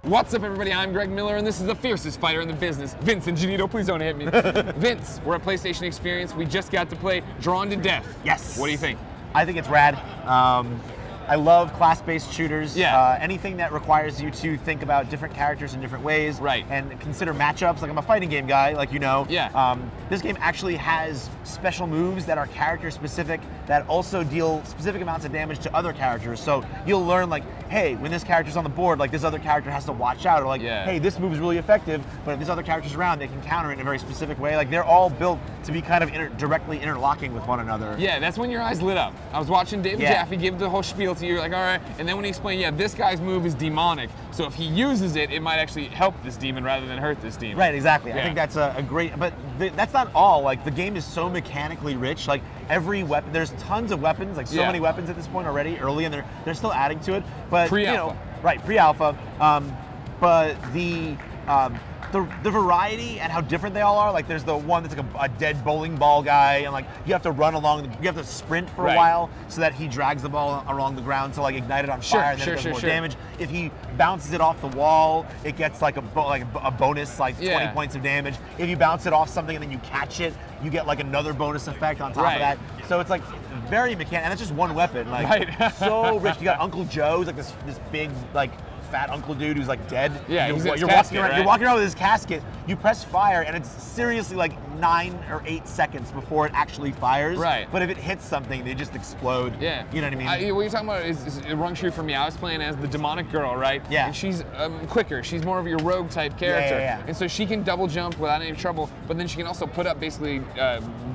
What's up, everybody? I'm Greg Miller, and this is the fiercest fighter in the business. Vince and Janito, please don't hit me. Vince, we're at PlayStation Experience. We just got to play Drawn to Death. Yes. What do you think? I think it's rad. I love class-based shooters. Yeah. Anything that requires you to think about different characters in different ways. Right. And consider matchups. Like, I'm a fighting game guy, like you know. Yeah. This game actually has special moves that are character-specific that also deal specific amounts of damage to other characters. So you'll learn, like, hey, when this character's on the board, like, this other character has to watch out. Or like, hey, this move is really effective, but if this other character's around, they can counter it in a very specific way. Like, they're all built to be kind of directly interlocking with one another. Yeah, that's when your eyes lit up. I was watching David Jaffe give the whole spiel to you. You're like, all right. And then when he explained, yeah, this guy's move is demonic. So if he uses it, it might actually help this demon rather than hurt this demon. Right, exactly. I think that's a great, but that's not all. Like, the game is so mechanically rich. Like, every weapon, there's tons of weapons, like so many weapons at this point already, early, and they're still adding to it. But pre-alpha. Pre-alpha. But the variety and how different they all are. Like, there's the one that's like a dead bowling ball guy, and like you have to run along, you have to sprint for a while so that he drags the ball along the ground to like ignite it on fire, and then it does more damage. If he bounces it off the wall, it gets like a bonus, like 20 points of damage. If you bounce it off something and then you catch it, you get like another bonus effect on top of that. So it's like very mechanical, and it's just one weapon. Like so rich. You got Uncle Joe, who's like this big like fat uncle dude who's like dead. Yeah, you're walking around with his casket. You press fire, and it's seriously like 9 or 8 seconds before it actually fires. Right. But if it hits something, they just explode. Yeah. You know what I mean? What you're talking about is it rung true for me. I was playing as the demonic girl, right? Yeah. And she's quicker. She's more of your rogue type character. Yeah. And so she can double jump without any trouble, but then she can also put up basically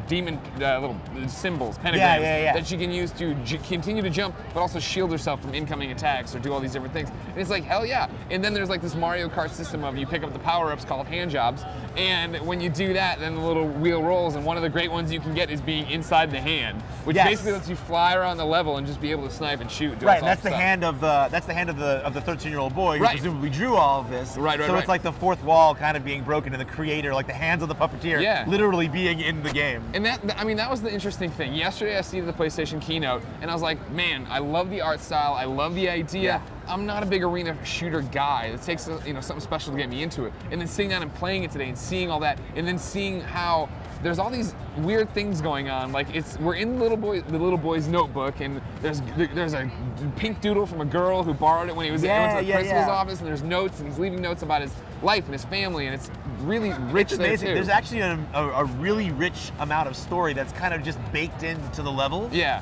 demon little symbols, pentagrams, that she can use to continue to jump, but also shield herself from incoming attacks or do all these different things. And it's like, hell yeah. And then there's like this Mario Kart system of you pick up the power-ups called hand jobs, and when you do that, then the little wheel rolls, and one of the great ones you can get is being inside the hand, which basically lets you fly around the level and just be able to snipe and shoot. Right, and that's the hand of the 13-year-old boy who presumably drew all of this. Right. So it's like the fourth wall kind of being broken, and the creator, like the hands of the puppeteer, literally being in the game. And that was the interesting thing. Yesterday I see the PlayStation keynote, and I was like, man, I love the art style, I love the idea. I'm not a big arena shooter guy. It takes something special to get me into it. And then sitting down and playing it today and seeing all that, and then seeing how there's all these weird things going on. Like we're in the little boy's notebook, and there's a pink doodle from a girl who borrowed it when he was went to the principal's office, and there's notes, and he's leaving notes about his life and his family, and it's really rich. It's amazing. There's actually a really rich amount of story that's kind of just baked into the level. Yeah.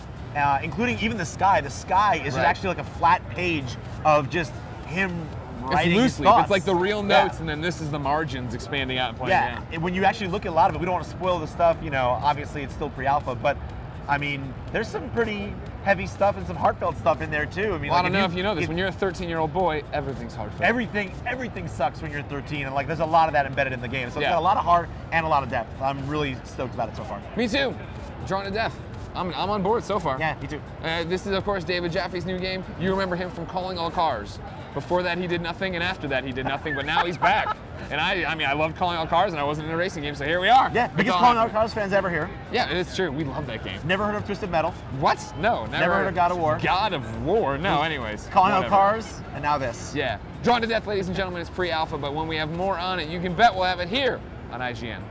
Including even the sky. The sky is actually like a flat page of just him writing his thoughts. It's like the real notes, and then this is the margins expanding out and playing down. And when you actually look at a lot of it, we don't want to spoil the stuff, obviously it's still pre-alpha, but I mean, there's some pretty heavy stuff and some heartfelt stuff in there too. I mean, well, I don't know if you know this, when you're a 13-year-old boy, everything's heartfelt. Everything sucks when you're 13, and like there's a lot of that embedded in the game. So it's got a lot of heart and a lot of depth. I'm really stoked about it so far. Me too. Drawn to Death. I'm on board so far. Yeah, me too. This is, of course, David Jaffe's new game. You remember him from Calling All Cars. Before that, he did nothing, and after that, he did nothing, but now he's back. And I mean, I loved Calling All Cars, and I wasn't in a racing game, so here we are. Yeah, biggest Calling All Cars fans ever here. Yeah, it's true. We love that game. Never heard of Twisted Metal. What? No, never heard of God of War. God of War. No, anyways. Calling All Cars, and now this. Yeah. Drawn to Death, ladies and gentlemen, is pre-alpha, but when we have more on it, you can bet we'll have it here on IGN.